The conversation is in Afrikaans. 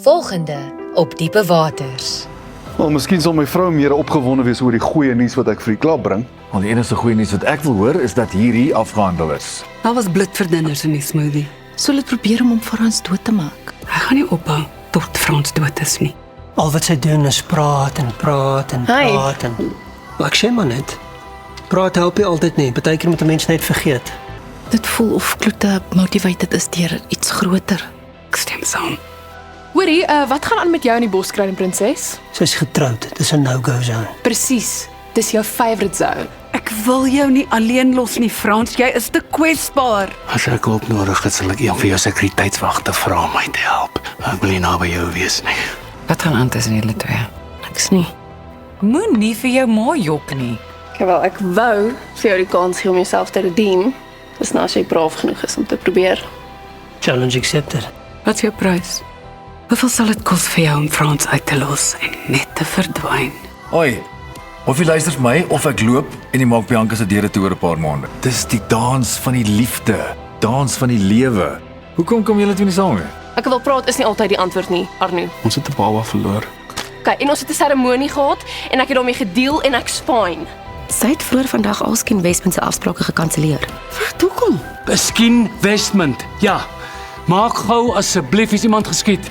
Volgende op Diepe Waters. Wel, miskien sal my vrou meer opgewonde wees oor die goeie nuus wat ek vir die klub bring. Want die enigste goeie nuus wat ek wil hoor is dat hierdie afgehandel is. Daar was blitverdinners in die smoothie. Sou hulle probeer om Frans dood te maak? Hy gaan nie ophou tot Frans dood is nie. Al wat sy doen is praat en praat en Hey. praat en... Maar ek sê maar net, praat help nie altyd nie, partykeer moet 'n mens net vergeet. Dit voel of Kloete motivated is deur iets groter. Ek stem saam. Hoorie, wat gaan aan met jou en die Boskruin prinses? Sy's getroud, dit is 'n no-go zone. Presies, dis jou favourite zone. Ek wil jou nie alleen los nie, Frans. Jy is te kwesbaar. As ek hulp nodig het, sal ek een van jou sekuriteitswagte vra om my te help. Ek wil nie naby jou wees nie. Wat gaan aan tussen julle twee? Niks nie. Moenie vir jou ma jok nie. Wel, ek wou vir jou die kans gee om jouself te redeem. Dis nou as jy braaf genoeg is om te probeer. Challenge accepted. Wat is jou prys? Hoeveel sal dit kos vir jou om Frans uit te los en net te verdwyn? Oi, of jy luister vir my of ek loop en jy maak Bianca se deure toe oor 'n paar maande. Dis die dans van die liefde, dans van die lewe. Hoekom kom julle twee nie saam nie? Ek wil praat is nie altyd die antwoord nie, Arno. Ons het 'n baba verloor. Okay, en ons het 'n seremonie gehad en ek het daarmee gedeel en ek's fine. Sy het vroeër vandag alskien Westman se afsprake gekanselleer. Wat, hoekom? Miskien Westmund. Ja. Maak gou asseblief as iemand geskiet.